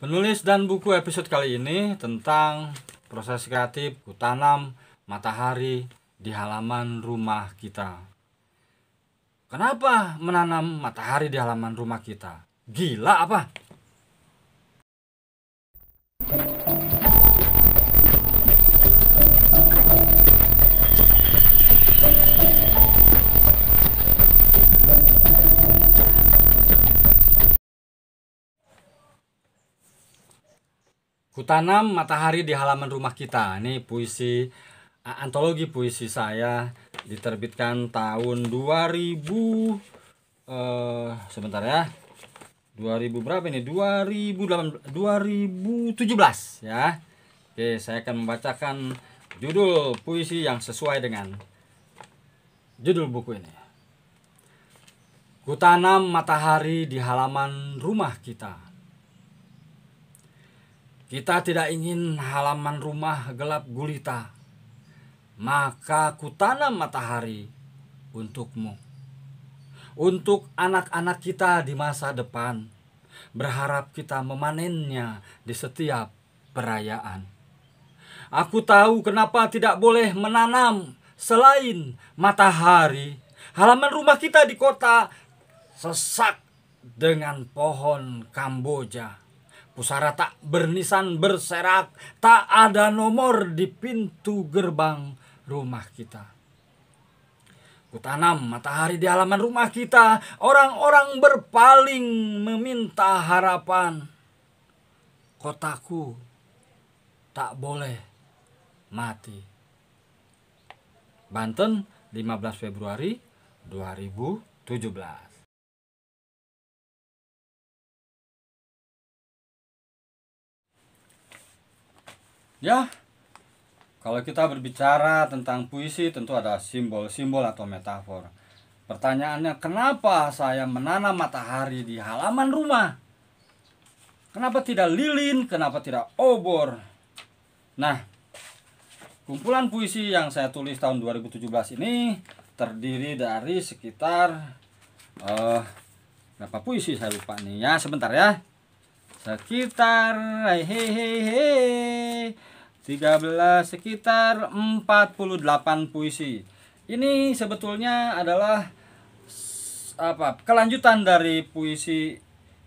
Penulis dan buku episode kali ini tentang proses kreatif kutanam matahari di halaman rumah kita. Kenapa menanam matahari di halaman rumah kita? Gila apa? Kutanam matahari di halaman rumah kita. Ini puisi, antologi puisi saya, diterbitkan tahun 2000 sebentar ya. 2000 berapa ini? 2017 ya. Oke, saya akan membacakan judul puisi yang sesuai dengan judul buku ini. Kutanam matahari di halaman rumah kita. Kita tidak ingin halaman rumah gelap gulita, maka kutanam matahari untukmu. Untuk anak-anak kita di masa depan, berharap kita memanennya di setiap perayaan. Aku tahu kenapa tidak boleh menanam selain matahari. Halaman rumah kita di kota sesak dengan pohon Kamboja. Pusara tak bernisan berserak, tak ada nomor di pintu gerbang rumah kita. Kutanam matahari di halaman rumah kita, orang-orang berpaling meminta harapan. Kotaku tak boleh mati. Banten, 15 Februari 2017. Ya, kalau kita berbicara tentang puisi tentu ada simbol-simbol atau metafor. Pertanyaannya, kenapa saya menanam matahari di halaman rumah? Kenapa tidak lilin? Kenapa tidak obor? Nah, kumpulan puisi yang saya tulis tahun 2017 ini terdiri dari sekitar berapa puisi saya lupa nih ya, sebentar ya. Sekitar 48 puisi. Ini sebetulnya adalah kelanjutan dari puisi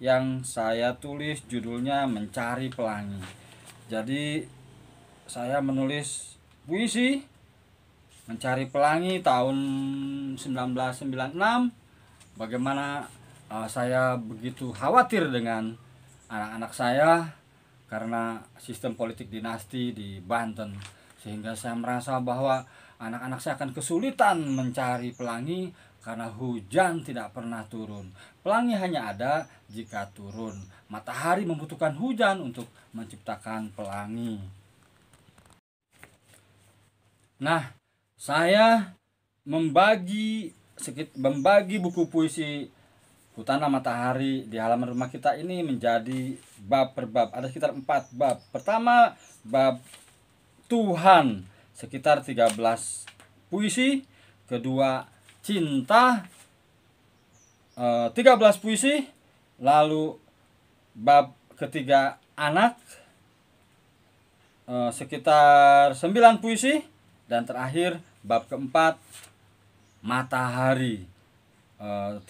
yang saya tulis, judulnya Mencari Pelangi. Jadi saya menulis puisi Mencari Pelangi tahun 1996. Bagaimana saya begitu khawatir dengan anak-anak saya karena sistem politik dinasti di Banten, sehingga saya merasa bahwa anak-anak saya akan kesulitan mencari pelangi karena hujan tidak pernah turun. Pelangi hanya ada jika turun. Matahari membutuhkan hujan untuk menciptakan pelangi. Nah, saya membagi buku puisi Kutanam Matahari di halaman rumah kita ini menjadi bab per bab. Ada sekitar 4 bab. Pertama, bab Tuhan, sekitar 13 puisi. Kedua, cinta, 13 puisi. Lalu bab ketiga, anak, sekitar 9 puisi. Dan terakhir, bab keempat, matahari, 10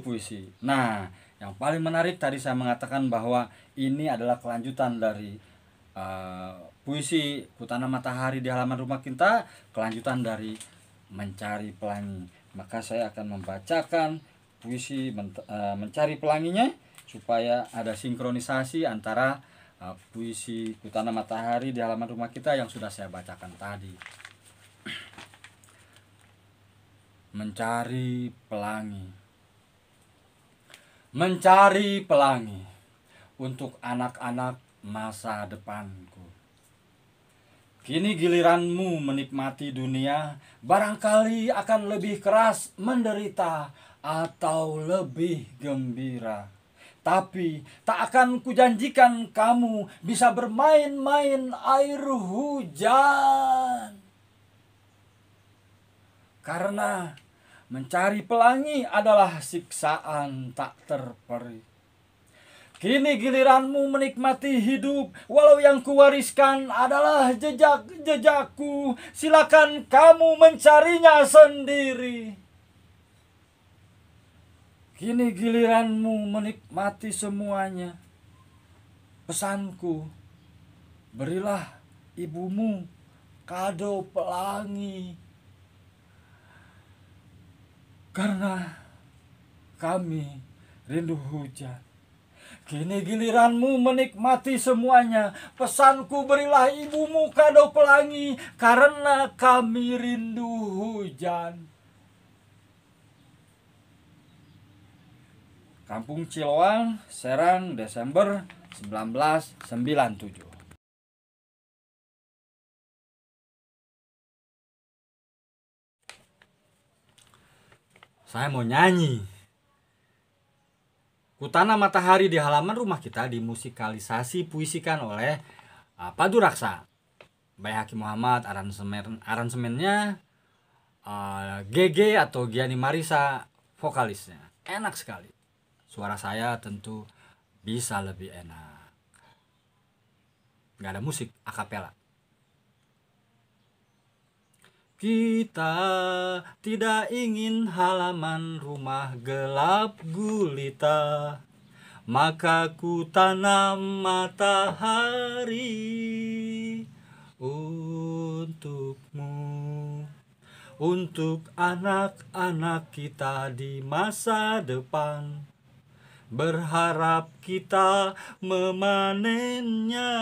puisi. Nah, yang paling menarik tadi saya mengatakan bahwa ini adalah kelanjutan dari puisi Kutanam Matahari di halaman rumah kita, kelanjutan dari Mencari Pelangi. Maka saya akan membacakan puisi Mencari Pelanginya supaya ada sinkronisasi antara puisi Kutanam Matahari di halaman rumah kita yang sudah saya bacakan tadi. Mencari pelangi. Mencari pelangi untuk anak-anak masa depanku. Kini giliranmu menikmati dunia, barangkali akan lebih keras menderita atau lebih gembira. Tapi tak akan kujanjikan kamu bisa bermain-main air hujan. Karena mencari pelangi adalah siksaan tak terperi. Kini giliranmu menikmati hidup, walau yang kuwariskan adalah jejak-jejakku. Silakan kamu mencarinya sendiri. Kini giliranmu menikmati semuanya. Pesanku, berilah ibumu kado pelangi. Karena kami rindu hujan. Kini giliranmu menikmati semuanya. Pesanku, berilah ibumu kado pelangi. Karena kami rindu hujan. Kampung Ciloang, Serang, Desember 1997. Saya mau nyanyi. Kutanam matahari di halaman rumah kita dimusikalisasi puisikan oleh Padu Raksa. Bayi Hakim Muhammad, aransemennya GG atau Giani Marisa vokalisnya. Enak sekali. Suara saya tentu bisa lebih enak. Gak ada musik, akapela. Kita tidak ingin halaman rumah gelap gulita, maka ku tanam matahari untukmu, untuk anak-anak kita di masa depan. Berharap kita memanennya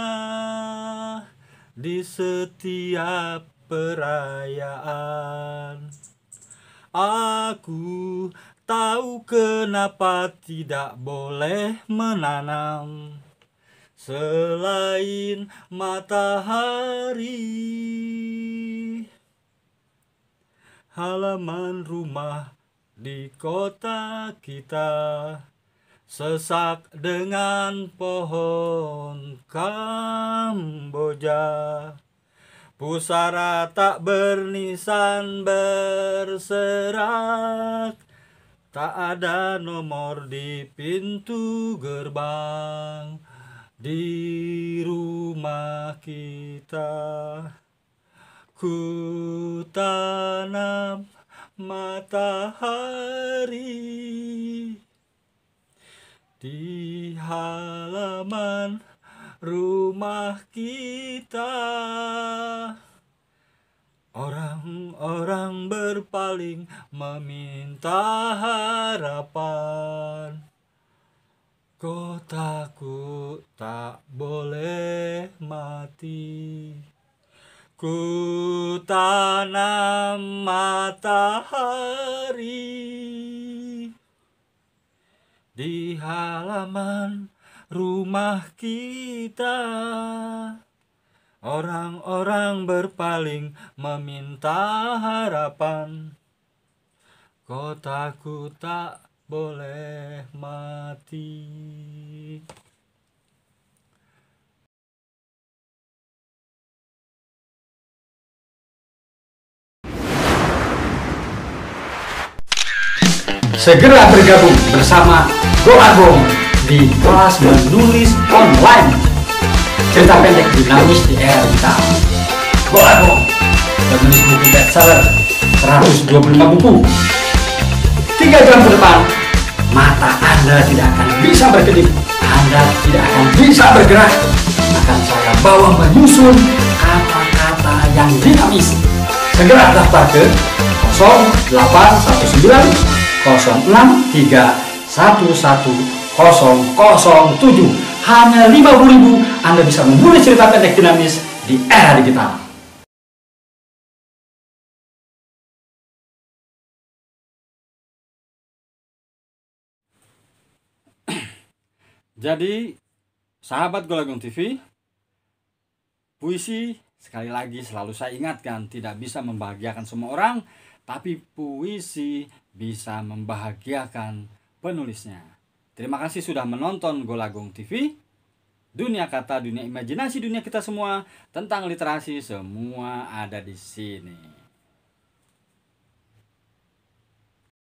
di setiap perayaan. Aku tahu kenapa tidak boleh menanam selain matahari. Halaman rumah di kota kita sesak dengan pohon Kamboja. Pusara tak bernisan berserak, tak ada nomor di pintu gerbang di rumah kita. Ku tanam matahari di halaman rumah kita. Orang-orang berpaling meminta harapan. Kotaku tak boleh mati. Ku tanam matahari di halaman rumah kita. Orang-orang berpaling meminta harapan. Kotaku tak boleh mati. Segera bergabung bersama Golagong di kelas menulis online. Cerita pendek dinamis di era digital. Golagong, penulis buku bestseller 125 buku. 3 jam ke depan, mata Anda tidak akan bisa berkedip, Anda tidak akan bisa bergerak. Akan saya bawa menyusun kata-kata yang dinamis. Segera daftar ke 0819 06311007. Hanya 50.000 Anda bisa menulis cerita pendek dinamis di era digital. Jadi, sahabat Golagong TV, puisi sekali lagi selalu saya ingatkan tidak bisa membahagiakan semua orang, tapi puisi bisa membahagiakan penulisnya. Terima kasih sudah menonton Golagong TV. Dunia kata, dunia imajinasi, dunia kita semua tentang literasi semua ada di sini.